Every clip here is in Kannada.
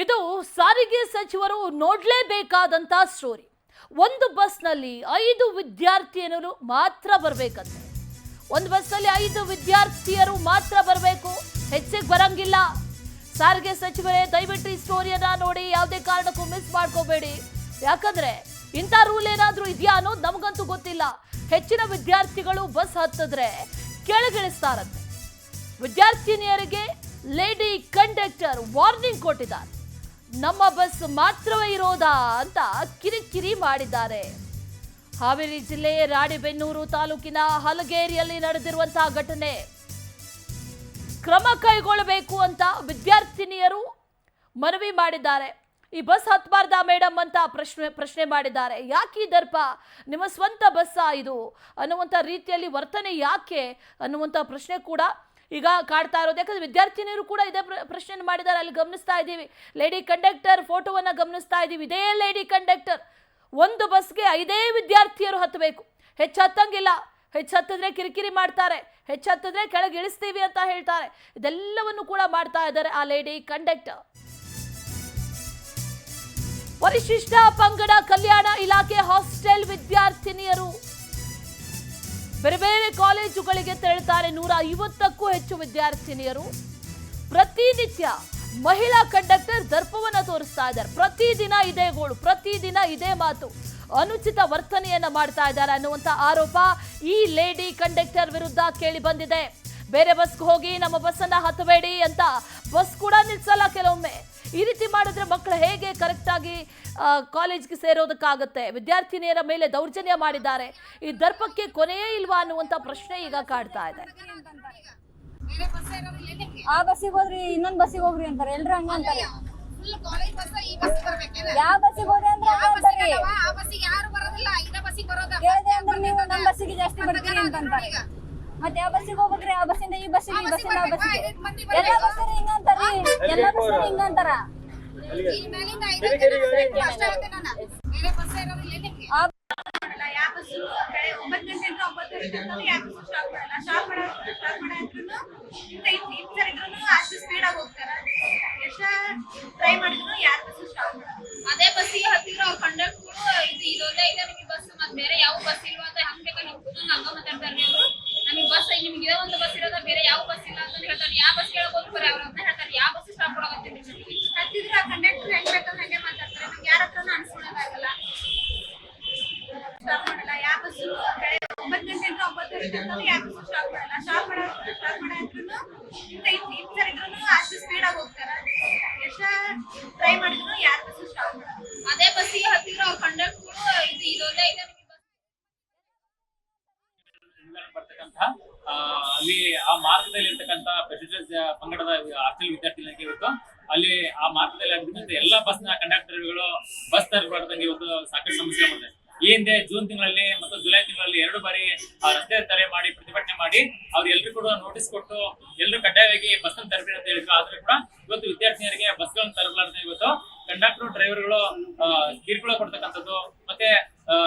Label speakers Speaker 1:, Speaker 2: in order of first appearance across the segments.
Speaker 1: ಇದು ಸಾರಿಗೆ ಸಚಿವರು ನೋಡಲೇಬೇಕಾದಂತ ಸ್ಟೋರಿ. ಒಂದು ಬಸ್ನಲ್ಲಿ 5 ವಿದ್ಯಾರ್ಥಿನಿಯರು ಮಾತ್ರ ಬರಬೇಕಂತೆ. ಒಂದು ಬಸ್ನಲ್ಲಿ 5 ವಿದ್ಯಾರ್ಥಿಯರು ಮಾತ್ರ ಬರಬೇಕು, ಹೆಚ್ಚಿಗೆ ಬರಂಗಿಲ್ಲ. ಸಾರಿಗೆ ಸಚಿವರೇ ದಯವಿಟ್ಟು ಈ ಸ್ಟೋರಿಯನ್ನ ನೋಡಿ, ಯಾವುದೇ ಕಾರಣಕ್ಕೂ ಮಿಸ್ ಮಾಡ್ಕೋಬೇಡಿ. ಯಾಕಂದ್ರೆ ಇಂಥ ರೂಲ್ ಏನಾದ್ರೂ ಇದೆಯಾ ಅನ್ನೋದು ನಮಗಂತೂ ಗೊತ್ತಿಲ್ಲ. ಹೆಚ್ಚಿನ ವಿದ್ಯಾರ್ಥಿಗಳು ಬಸ್ ಹತ್ತಿದ್ರೆ ಕೆಳಗಿಳಿಸ್ತಾರಂತೆ. ವಿದ್ಯಾರ್ಥಿನಿಯರಿಗೆ ಲೇಡಿ ಕಂಡಕ್ಟರ್ ವಾರ್ನಿಂಗ್ ಕೊಟ್ಟಿದ್ದಾರೆ. ನಮ್ಮ ಬಸ್ ಮಾತ್ರವೇ ಇರೋದಾ ಅಂತ ಕಿರಿಕಿರಿ ಮಾಡಿದ್ದಾರೆ. ಹಾವೇರಿ ಜಿಲ್ಲೆ ರಾಣಿಬೆನ್ನೂರು ತಾಲೂಕಿನ ಹಲಗೇರಿಯಲ್ಲಿ ನಡೆದಿರುವಂತಹ ಘಟನೆ. ಕ್ರಮ ಕೈಗೊಳ್ಳಬೇಕು ಅಂತ ವಿದ್ಯಾರ್ಥಿನಿಯರು ಮನವಿ ಮಾಡಿದ್ದಾರೆ. ಈ ಬಸ್ ಹತ್ತಬಾರ್ದಾ ಮೇಡಮ್ ಅಂತ ಪ್ರಶ್ನೆ ಮಾಡಿದ್ದಾರೆ. ಯಾಕೆ ಈ ದರ್ಪ, ನಿಮ್ಮ ಸ್ವಂತ ಬಸ್ಸಾ ಇದು ಅನ್ನುವಂಥ ರೀತಿಯಲ್ಲಿ ವರ್ತನೆ ಯಾಕೆ ಅನ್ನುವಂಥ ಪ್ರಶ್ನೆ ಕೂಡ ಈಗ ಕಾಡ್ತಾ ಇರೋದು. ಯಾಕಂದ್ರೆ ವಿದ್ಯಾರ್ಥಿನಿಯರು ಕೂಡ ಇದೇ ಪ್ರಶ್ನೆ ಮಾಡಿದ್ದಾರೆ. ಅಲ್ಲಿ ಗಮನಿಸ್ತಾ ಇದ್ದೀವಿ, ಲೇಡಿ ಕಂಡಕ್ಟರ್ ಫೋಟೋವನ್ನ ಗಮನಿಸ್ತಾ ಇದ್ದೀವಿ. ಇದೇ ಲೇಡಿ ಕಂಡಕ್ಟರ್ ಒಂದು ಬಸ್ಗೆ 5 ವಿದ್ಯಾರ್ಥಿಯರು ಹತ್ತಬೇಕು, ಹೆಚ್ಚು ಹತ್ತಂಗಿಲ್ಲ. ಹೆಚ್ಚು ಹತ್ತಿದ್ರೆ ಕಿರಿಕಿರಿ ಮಾಡ್ತಾರೆ, ಹೆಚ್ಚು ಹತ್ತಿದ್ರೆ ಕೆಳಗೆ ಇಳಿಸ್ತೀವಿ ಅಂತ ಹೇಳ್ತಾರೆ. ಇದೆಲ್ಲವನ್ನು ಕೂಡ ಮಾಡ್ತಾ ಇದ್ದಾರೆ ಆ ಲೇಡಿ ಕಂಡಕ್ಟರ್. ಪರಿಶಿಷ್ಟ ಪಂಗಡ ಕಲ್ಯಾಣ ಇಲಾಖೆ ಹಾಸ್ಟೆಲ್ ವಿದ್ಯಾರ್ಥಿನಿಯರು ಬೇರೆ ಬೇರೆ ಕಾಲೇಜುಗಳಿಗೆ ತೆರಳುತ್ತಾರೆ. 150ಕ್ಕೂ ಹೆಚ್ಚು ವಿದ್ಯಾರ್ಥಿನಿಯರು ಪ್ರತಿನಿತ್ಯ ಮಹಿಳಾ ಕಂಡಕ್ಟರ್ ದರ್ಪವನ್ನ ತೋರಿಸ್ತಾ ಇದ್ದಾರೆ. ಪ್ರತಿದಿನ ಇದೇ ಗೋಳು, ಪ್ರತಿದಿನ ಇದೇ ಮಾತು, ಅನುಚಿತ ವರ್ತನೆಯನ್ನ ಮಾಡ್ತಾ ಇದ್ದಾರೆ ಅನ್ನುವಂಥ ಆರೋಪ ಈ ಲೇಡಿ ಕಂಡಕ್ಟರ್ ವಿರುದ್ಧ ಕೇಳಿ ಬಂದಿದೆ. ಬೇರೆ ಬಸ್ಗೆ ಹೋಗಿ ನಮ್ಮ ಬಸ್ಸನ್ನ ಹತ್ತಬೇಡಿ ಅಂತ ಬಸ್ ಕೂಡ ನಿಲ್ಸಲ್ಲ ಕೆಲವೊಮ್ಮೆ. ಈ ರೀತಿ ಮಾಡಿದ್ರೆ ಮಕ್ಕಳು ಹೇಗೆ ಕರೆಕ್ಟ್ ಆಗಿ ಕಾಲೇಜ್ಗೆ ಸೇರೋದಕ್ಕಾಗತ್ತೆ? ವಿದ್ಯಾರ್ಥಿನಿಯರ ಮೇಲೆ ದೌರ್ಜನ್ಯ ಮಾಡಿದ್ದಾರೆ. ಈ ದರ್ಪಕ್ಕೆ ಕೊನೆಯೇ ಇಲ್ವಾ ಅನ್ನುವಂಥ ಪ್ರಶ್ನೆ ಈಗ ಕಾಡ್ತಾ ಇದೆ.
Speaker 2: ಆ ಬಸ್ಸಿಗೆ ಹೋದ್ರಿ ಇನ್ನೊಂದ್ ಬಸ್ಸಿಗೆ ಹೋಗ್ರಿ ಅಂತಾರೆ. ಎಲ್ರು ಹಂಗ ಅಂತಾರೆ. ಯಾವ ಬಸ್ಸಿಗೆ ಹೋದ್ರಿ ಅಂದ್ರೆ ಕೇಳಿದೆ ಅಂದ್ರೆ ನೀವು ನಮ್ ಬಸ್ಸಿಗೆ ಜಾಸ್ತಿ ಬರ್ತೀರಿ ಅಂತಂತಾರೆ. ಮತ್ತೆ ಯಾವ ಬಸ್ಸಿಗೆ ಹೋಗ್ಬೇಕ್ರಿ? ಆ ಬಸ್ಸಿಂದ ಈ ಬಸ್ಸಿಗೆ, ಈ ಬಸ್ಸಿಂದ ಆ ಬಸ್ಸಿಗೆ. ಎಲ್ಲ ಬಸ್ಸರು ಹಿಂಗ ಅಂತಾರ್ರಿ, ಎಲ್ಲ ಬಸ್ಸರು ಹಿಂಗ ಅಂತಾರ.
Speaker 3: ಅದೇ ಬಸ್ಸಿಗೆ ಹತ್ತಿದ್ರು ಅವ್ರ ಕಂಡಕ್ಟರ್ ಇದೊಂದೇ ಇದೆ ನಿಮಗೆ ಬಸ್, ಮತ್ತೆ ಬೇರೆ ಯಾವ ಬಸ್ ಇಲ್ವಾ ಅಂತ ಹಂಗ ಬೇಕಾಗಿ ಹಂಗ ಮಾತಾಡ್ತಾರೆ. ಅವರು ನಮಗೆ ಬಸ್ ನಿಮ್ಗೆ ಇದೇ ಒಂದು ಬಸ್ ಇರೋದ, ಬೇರೆ ಯಾವ ಬಸ್ ಇಲ್ಲ ಅಂತ ಹೇಳ್ತಾರೆ. ಯಾವ ಬಸ್ ಕೇಳಕ್ ಹೋಗ್ತಾರೆ ಅವ್ರ ಅಂತ ಹೇಳ್ತಾರೆ. ಯಾವ ಬಸ್ ಸ್ಟಾಪ್ ಕೊಡಕತ್ತೀರಿ ಹತ್ತಿದ್ರು ಆ ಕಂಡಕ್ಟರ್ ಹೆಂಗ್ ಬೇಕಂದ್ರೆ ಹಂಗೆ ಮಾತಾಡ್ತಾರೆ. ನಮ್ಗೆ ಯಾರ ಹತ್ರನೂ ಅನ್ಸ್ಕೊಳಕ್ಕಾಗಲ್ಲ. ಸ್ಟಾಪ್ ಮಾಡಲ್ಲ. ಯಾವ ಬಸ್ 9 ಗಂಟೆ ಅಂತ 9:30 ಯಾವ ಬಸ್ ಸ್ಟಾಪ್ ಮಾಡಲ್ಲ. ಸ್ಟಾಪ್ ಮಾಡಿದ್ರು ಅಷ್ಟು ಸ್ಪೀಡ್ ಆಗಿ ಹೋಗ್ತಾರ. ಎಷ್ಟ ಟ್ರೈ ಮಾಡಿದ್ರು ಯಾರ ಬಸ್ ಸ್ಟಾಪ್ ಮಾಡಲ್ಲ. ಅದೇ ಬಸ್ಸಿಗೆ ಹತ್ತಿದ್ರು ಅವ್ರ ಕಂಡಕ್ಟರ್ ಇದೊಂದೇ ಇದೆ
Speaker 4: ಬರ್ತಕ್ಕಂಥ ಅಲ್ಲಿ ಆ ಮಾರ್ಗದಲ್ಲಿ ಇರ್ತಕ್ಕಂಥ ಪರಿಶಿಷ್ಟ ಪಂಗಡದ ಹಾಸ್ಟೆಲ್ ವಿದ್ಯಾರ್ಥಿಗಳಿಗೆ ಇವತ್ತು ಅಲ್ಲಿ ಆ ಮಾರ್ಗದಲ್ಲಿ ಆಗಿರ್ತಕ್ಕಂಥ ಎಲ್ಲಾ ಬಸ್ನ ಕಂಡಕ್ಟರ್ಗಳು ಬಸ್ ತರಬಾರ್ದಂಗೆ ಇವತ್ತು ಸಾಕಷ್ಟು ಸಮಸ್ಯೆ ಬಂದಿದೆ. ಈ ಹಿಂದೆ ಜೂನ್ ತಿಂಗಳಲ್ಲಿ ಮತ್ತು ಜುಲೈ ತಿಂಗಳಲ್ಲಿ 2 ಬಾರಿ ರಸ್ತೆ ತಡೆ ಮಾಡಿ ಪ್ರತಿಭಟನೆ ಮಾಡಿ ಅವ್ರು ಎಲ್ರಿಗೂ ಕೂಡ ನೋಟಿಸ್ ಕೊಟ್ಟು ಎಲ್ಲರೂ ಕಡ್ಡಾಯವಾಗಿ ಬಸ್ ತರಬೇಡಿ ಅಂತ ಹೇಳಿದ್ರು. ಆದ್ರೂ ಕೂಡ ಇವತ್ತು ವಿದ್ಯಾರ್ಥಿನಿಯರಿಗೆ ಬಸ್ಗಳನ್ನು ತರಬಾರ್ದು ಇವತ್ತು ಕಂಡಕ್ಟರ್ ಡ್ರೈವರ್ಗಳು ಕಿರುಕುಳ ಕೊಡ್ತಕ್ಕಂಥದ್ದು. ಮತ್ತೆ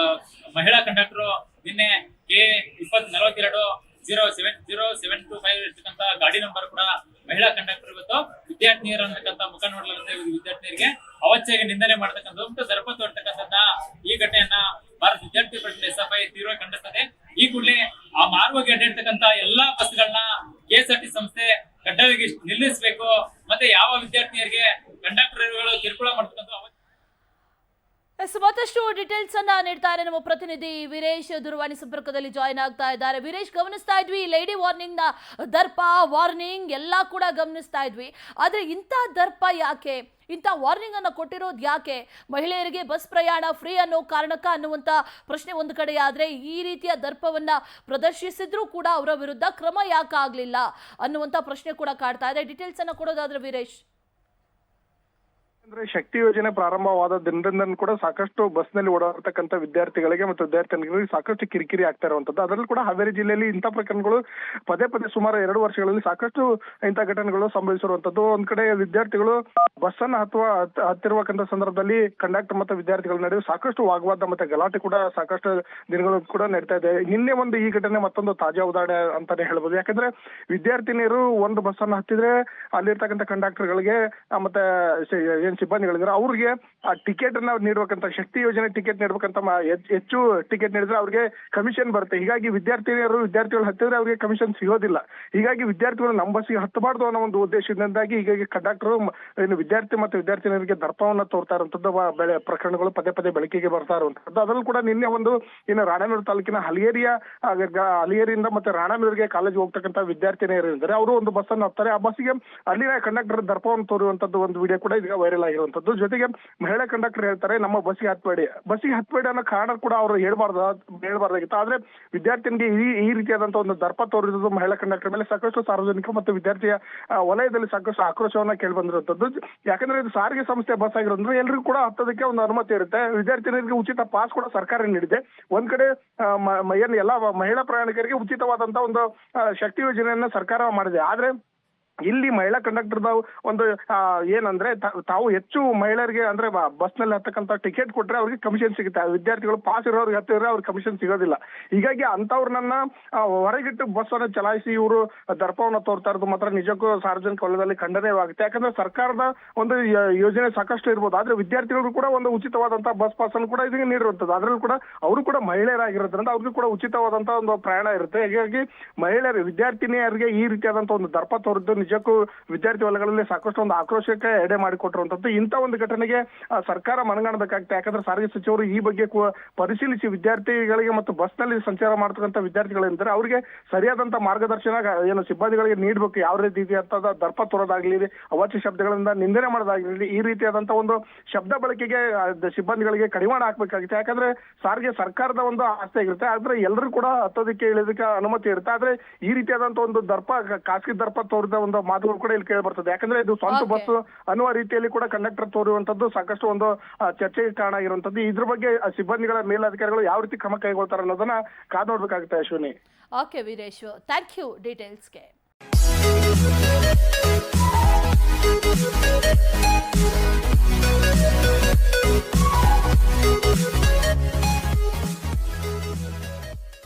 Speaker 4: ಮಹಿಳಾ ಕಂಡಕ್ಟರ್ ನಿನ್ನೆ K2042070725 ಇರ್ತಕ್ಕಂಥ ಗಾಡಿ ನಂಬರ್ ಕೂಡ ಮಹಿಳಾ ಕಂಡಕ್ಟರ್ ಇವತ್ತು ವಿದ್ಯಾರ್ಥಿನಿಯರ ಅಂತಕ್ಕಂಥ ಮುಖ ನೋಡ್ಲಾರಂತೆ ವಿದ್ಯಾರ್ಥಿನಿಯರಿಗೆ ಅವಚ್ಛೆಗೆ ನಿಂದನೆ ಮಾಡತಕ್ಕಂಥದ್ದು ಮತ್ತು ದರ್ಪ ತೋರ್ತಕ್ಕಂಥದ್ದನ್ನ ಈ ಘಟನೆಯನ್ನ ಭಾರತ ವಿದ್ಯಾರ್ಥಿ ಪರಿಷತ್ SFI ತೀವ್ರ ಖಂಡಿಸ್ತದೆ. ಈ ಕೂಡಲೇ ಆ ಮಾರ್ಗವಾಗಿ ಅಡ್ಡಿರ್ತಕ್ಕಂಥ ಎಲ್ಲಾ ಬಸ್ಗಳನ್ನ KSRTC ಸಂಸ್ಥೆ ಕಡ್ಡಾಯವಾಗಿ ನಿಲ್ಲಿಸಬೇಕು. ಮತ್ತೆ ಯಾವ ವಿದ್ಯಾರ್ಥಿನಿಯರಿಗೆ ಕಂಡಕ್ಟರ್ಗಳು ಕಿರುಕುಳ ಮಾಡ್ತಕ್ಕಂಥ
Speaker 1: ಮತ್ತಷ್ಟು ಡೀಟೇಲ್ಸ್ ಅನ್ನ ನೀಡ್ತಾರೆ ನಮ್ಮ ಪ್ರತಿನಿಧಿ ವೀರೇಶ್. ದೂರವಾಣಿ ಸಂಪರ್ಕದಲ್ಲಿ ಜಾಯಿನ್ ಆಗ್ತಾ ಇದ್ದಾರೆ. ವೀರೇಶ್, ಗಮನಿಸ್ತಾ ಇದ್ವಿ ಲೇಡಿ ವಾರ್ನಿಂಗ್ ನ ದರ್ಪ, ವಾರ್ನಿಂಗ್ ಎಲ್ಲ ಕೂಡ ಗಮನಿಸ್ತಾ ಇದ್ವಿ. ಆದ್ರೆ ಇಂಥ ದರ್ಪ ಯಾಕೆ, ಇಂಥ ವಾರ್ನಿಂಗ್ ಅನ್ನು ಕೊಟ್ಟಿರೋದು ಯಾಕೆ? ಮಹಿಳೆಯರಿಗೆ ಬಸ್ ಪ್ರಯಾಣ ಫ್ರೀ ಅನ್ನೋ ಕಾರಣಕ್ಕ ಅನ್ನುವಂಥ ಪ್ರಶ್ನೆ ಒಂದು ಕಡೆ ಆದ್ರೆ, ಈ ರೀತಿಯ ದರ್ಪವನ್ನ ಪ್ರದರ್ಶಿಸಿದ್ರೂ ಕೂಡ ಅವರ ವಿರುದ್ಧ ಕ್ರಮ ಯಾಕೆ ಆಗ್ಲಿಲ್ಲ ಅನ್ನುವಂಥ ಪ್ರಶ್ನೆ ಕೂಡ ಕಾಡ್ತಾ ಇದೆ. ಡೀಟೇಲ್ಸ್ ಅನ್ನ ಕೊಡೋದಾದ್ರೆ ವೀರೇಶ್.
Speaker 5: ಅಂದ್ರೆ ಶಕ್ತಿ ಯೋಜನೆ ಪ್ರಾರಂಭವಾದ ದಿನದಿಂದ ಕೂಡ ಸಾಕಷ್ಟು ಬಸ್ ನಲ್ಲಿ ಓಡಾಡ್ತಕ್ಕಂಥ ವಿದ್ಯಾರ್ಥಿಗಳಿಗೆ ಮತ್ತು ವಿದ್ಯಾರ್ಥಿನಿಗಳಿಗೆ ಸಾಕಷ್ಟು ಕಿರಿಕಿರಿ ಆಗ್ತಾ ಇರುವಂತದ್ದು. ಅದರಲ್ಲೂ ಕೂಡ ಹಾವೇರಿ ಜಿಲ್ಲೆಯಲ್ಲಿ ಇಂಥ ಪ್ರಕರಣಗಳು ಪದೇ ಸುಮಾರು 2 ವರ್ಷಗಳಲ್ಲಿ ಸಾಕಷ್ಟು ಇಂಥ ಘಟನೆಗಳು ಸಂಭವಿಸಿರುವಂತದ್ದು. ಒಂದ್ ಕಡೆ ವಿದ್ಯಾರ್ಥಿಗಳು ಬಸ್ ಅನ್ನ ಹತ್ತಿರುವಂತ ಸಂದರ್ಭದಲ್ಲಿ ಕಂಡಕ್ಟರ್ ಮತ್ತು ವಿದ್ಯಾರ್ಥಿಗಳ ನಡುವೆ ಸಾಕಷ್ಟು ವಾಗ್ವಾದ ಮತ್ತೆ ಗಲಾಟೆ ಕೂಡ ಸಾಕಷ್ಟು ದಿನಗಳು ಕೂಡ ನಡೀತಾ ಇದೆ. ನಿನ್ನೆ ಈ ಘಟನೆ ಮತ್ತೊಂದು ತಾಜಾ ಉದಾಹರಣೆ ಅಂತಾನೆ ಹೇಳ್ಬೋದು. ಯಾಕಂದ್ರೆ ವಿದ್ಯಾರ್ಥಿನಿಯರು ಒಂದು ಬಸ್ ಅನ್ನ ಹತ್ತಿದ್ರೆ ಅಲ್ಲಿರ್ತಕ್ಕಂಥ ಕಂಡಕ್ಟರ್ಗಳಿಗೆ ಮತ್ತೆ ಸಿಬ್ಬಂದಿಗಳಿದ್ದಾರೆ ಅವ್ರಿಗೆ ಆ ಟಿಕೆಟ್ ಅನ್ನ ನೀಡಬೇಕಂತ ಶಕ್ತಿ ಯೋಜನೆ ಟಿಕೆಟ್ ನೀಡಬೇಕಂತ ಹೆಚ್ಚು ಟಿಕೆಟ್ ನೀಡಿದ್ರೆ ಅವ್ರಿಗೆ ಕಮಿಷನ್ ಬರುತ್ತೆ. ಹೀಗಾಗಿ ವಿದ್ಯಾರ್ಥಿಗಳು ಹತ್ತಿದ್ರೆ ಅವ್ರಿಗೆ ಕಮಿಷನ್ ಸಿಗೋದಿಲ್ಲ. ಹೀಗಾಗಿ ವಿದ್ಯಾರ್ಥಿಗಳು ನಮ್ಮ ಬಸ್ಸಿಗೆ ಹತ್ತಬಾರ್ದು ಅನ್ನೋ ಒಂದು ಉದ್ದೇಶದಿಂದಾಗಿ ಹೀಗಾಗಿ ಕಂಡಕ್ಟರ್ ಏನು ವಿದ್ಯಾರ್ಥಿ ಮತ್ತು ವಿದ್ಯಾರ್ಥಿನಿಯರಿಗೆ ದರ್ಪವನ್ನ ತೋರ್ತಾ ಇರುವಂತದ್ದು ಪ್ರಕರಣಗಳು ಪದೇ ಪದೇ ಬೆಳಕಿಗೆ ಬರ್ತಾ ಇರುವಂತದ್ದು. ಅದರಲ್ಲೂ ಕೂಡ ನಿನ್ನೆ ಒಂದು ಏನು ರಾಣೆಬೆನ್ನೂರು ತಾಲೂಕಿನ ಹಲಿಯೇರಿಯಿಂದ ಮತ್ತೆ ರಾಣೆಬೆನ್ನೂರಿಗೆ ಕಾಲೇಜ್ ಹೋಗ್ತಕ್ಕಂಥ ವಿದ್ಯಾರ್ಥಿನಿಯರಿದ್ದಾರೆ. ಅವರು ಒಂದು ಬಸ್ ಅನ್ನು ಹತ್ತಾರೆ. ಆ ಬಸ್ಸಿಗೆ ಅಲ್ಲಿನ ಕಂಡಕ್ಟರ್ ದರ್ಪವನ್ನು ತೋರುವಂತದ್ದು ಒಂದು ವಿಡಿಯೋ ಕೂಡ ಈಗ ವೈರಲ್ ಆಗಿರುವಂತದ್ದು. ಜೊತೆಗೆ ಮಹಿಳಾ ಕಂಡಕ್ಟರ್ ಹೇಳ್ತಾರೆ ನಮ್ಮ ಬಸ್ಸಿಗೆ ಹತ್ಬೇಡಿ ಅನ್ನೋ ಕಾರಣ ಕೂಡ ಅವರು ಹೇಳ್ಬಾರ್ದಾಗಿತ್ತು. ಆದ್ರೆ ವಿದ್ಯಾರ್ಥಿನಿಗೆ ಈ ರೀತಿಯಾದಂತ ಒಂದು ದರ್ಪ ತೋರಿದ್ದು ಮಹಿಳಾ ಕಂಡಕ್ಟರ್ ಮೇಲೆ ಸಾಕಷ್ಟು ಸಾರ್ವಜನಿಕ ಮತ್ತು ವಿದ್ಯಾರ್ಥಿಯ ವಲಯದಲ್ಲಿ ಸಾಕಷ್ಟು ಆಕ್ರೋಶವನ್ನ ಕೇಳಿ ಬಂದಿರುವಂತದ್ದು. ಯಾಕಂದ್ರೆ ಇದು ಸಾರಿಗೆ ಸಂಸ್ಥೆ ಬಸ್ ಆಗಿರೋದ್ರಿಂದ ಎಲ್ರಿಗೂ ಕೂಡ ಹತ್ತೋದಕ್ಕೆ ಒಂದು ಅನುಮತಿ ಇರುತ್ತೆ. ವಿದ್ಯಾರ್ಥಿನಿಯರಿಗೆ ಉಚಿತ ಪಾಸ್ ಕೂಡ ಸರ್ಕಾರ ನೀಡಿದೆ. ಒಂದ್ ಕಡೆ ಏನ್ ಎಲ್ಲಾ ಮಹಿಳಾ ಪ್ರಯಾಣಿಕರಿಗೆ ಉಚಿತವಾದಂತ ಒಂದು ಶಕ್ತಿ ಯೋಜನೆಯನ್ನ ಸರ್ಕಾರ ಮಾಡಿದೆ. ಆದ್ರೆ ಇಲ್ಲಿ ಮಹಿಳಾ ಕಂಡಕ್ಟರ್ ಒಂದು ಏನಂದ್ರೆ ತಾವು ಹೆಚ್ಚು ಮಹಿಳೆಯರಿಗೆ ಅಂದ್ರೆ ಬಸ್ ನಲ್ಲಿ ಹತ್ತಕ್ಕಂತ ಟಿಕೆಟ್ ಕೊಟ್ರೆ ಅವ್ರಿಗೆ ಕಮಿಷನ್ ಸಿಗುತ್ತೆ. ವಿದ್ಯಾರ್ಥಿಗಳು ಪಾಸ್ ಇರೋರಿಗೆ ಹತ್ತಿದ್ರೆ ಅವ್ರಿಗೆ ಕಮಿಷನ್ ಸಿಗೋದಿಲ್ಲ. ಹೀಗಾಗಿ ಅಂತವ್ರನ್ನ ಹೊರಗಿಟ್ಟು ಬಸ್ ಅನ್ನು ಚಲಾಯಿಸಿ ಇವರು ದರ್ಪವನ್ನ ತೋರ್ತಾ ಇರೋದು ಮಾತ್ರ ನಿಜಕ್ಕೂ ಸಾರ್ವಜನಿಕ ವಲಯದಲ್ಲಿ ಖಂಡನೀಯವಾಗುತ್ತೆ. ಯಾಕಂದ್ರೆ ಸರ್ಕಾರದ ಒಂದು ಯೋಜನೆ ಸಾಕಷ್ಟು ಇರ್ಬೋದು, ಆದ್ರೆ ವಿದ್ಯಾರ್ಥಿಗಳು ಕೂಡ ಒಂದು ಉಚಿತವಾದಂತಹ ಬಸ್ ಪಾಸ್ ಅನ್ನು ಕೂಡ ಇದಕ್ಕೆ ನೀಡಿರುವಂತದ್ದು. ಅದ್ರಲ್ಲೂ ಕೂಡ ಅವರು ಕೂಡ ಮಹಿಳೆಯರಾಗಿರೋದ್ರಿಂದ ಅವ್ರಿಗೂ ಕೂಡ ಉಚಿತವಾದಂತಹ ಒಂದು ಪ್ರಯಾಣ ಇರುತ್ತೆ. ಹೀಗಾಗಿ ವಿದ್ಯಾರ್ಥಿನಿಯರಿಗೆ ಈ ರೀತಿಯಾದಂತಹ ಒಂದು ದರ್ಪ ತೋರಿದ್ದು ನಿಜಕ್ಕೂ ವಿದ್ಯಾರ್ಥಿ ವಲಯಗಳಲ್ಲಿ ಸಾಕಷ್ಟು ಒಂದು ಆಕ್ರೋಶಕ್ಕೆ ಎಡೆ ಮಾಡಿಕೊಟ್ಟಿರುವಂತದ್ದು. ಇಂಥ ಒಂದು ಘಟನೆಗೆ ಸರ್ಕಾರ ಮನಗಾಣಬೇಕಾಗುತ್ತೆ. ಯಾಕಂದ್ರೆ ಸಾರಿಗೆ ಸಚಿವರು ಈ ಬಗ್ಗೆ ಪರಿಶೀಲಿಸಿ ವಿದ್ಯಾರ್ಥಿಗಳಿಗೆ ಮತ್ತು ಬಸ್ ನಲ್ಲಿ ಸಂಚಾರ ಮಾಡತಕ್ಕಂಥ ವಿದ್ಯಾರ್ಥಿಗಳಿದ್ದಾರೆ ಅವರಿಗೆ ಸರಿಯಾದಂತ ಮಾರ್ಗದರ್ಶನ ಏನು ಸಿಬ್ಬಂದಿಗಳಿಗೆ ನೀಡಬೇಕು. ಯಾವ ರೀತಿಯಾದ ದರ್ಪ ತೋರೋದಾಗ್ಲಿ, ಅವಾಚ್ಯ ಶಬ್ದಗಳಿಂದ ನಿಂದನೆ ಮಾಡೋದಾಗ್ಲಿ, ಈ ರೀತಿಯಾದಂತ ಒಂದು ಶಬ್ದ ಬಳಕೆಗೆ ಸಿಬ್ಬಂದಿಗಳಿಗೆ ಕಡಿವಾಣ ಹಾಕ್ಬೇಕಾಗುತ್ತೆ. ಯಾಕಂದ್ರೆ ಸಾರಿಗೆ ಸರ್ಕಾರದ ಒಂದು ಆಸ್ತಿ ಆಗಿರುತ್ತೆ. ಆದ್ರೆ ಎಲ್ಲರೂ ಕೂಡ ಹತ್ತೋದಕ್ಕೆ ಇಳಿಯೋದಕ್ಕೆ ಅನುಮತಿ ಇರುತ್ತೆ. ಆದ್ರೆ ಈ ರೀತಿಯಾದಂತ ಒಂದು ದರ್ಪ ಖಾಸಗಿ ದರ್ಪ ತೋರಿದ ಒಂದು ಮಾತುಗಳು ಕೂಡ ಇಲ್ಲಿ ಕೇಳಿ ಬರ್ತದೆ. ಯಾಕಂದ್ರೆ ಇದು ಸ್ವಂತ ಬಸ್ ಅನ್ನುವ ರೀತಿಯಲ್ಲಿ ಕೂಡ ಕಂಡಕ್ಟರ್ ತೋರುವಂತದ್ದು ಸಾಕಷ್ಟು ಒಂದು ಚರ್ಚೆಗೆ ಕಾರಣ ಆಗಿರುವಂತದ್ದು. ಇದ್ರ ಬಗ್ಗೆ ಸಿಬ್ಬಂದಿಗಳ ಮೇಲಧಿಕಾರಿಗಳು ಯಾವ ರೀತಿ ಕ್ರಮ ಕೈಗೊಳ್ತಾರೆ ಅನ್ನೋದನ್ನ ಕಾದು ನೋಡ್ಬೇಕಾಗುತ್ತೆ Ashwini.
Speaker 1: Okay Veeresh, thank you ಡೀಟೇಲ್ಸ್ಗೆ.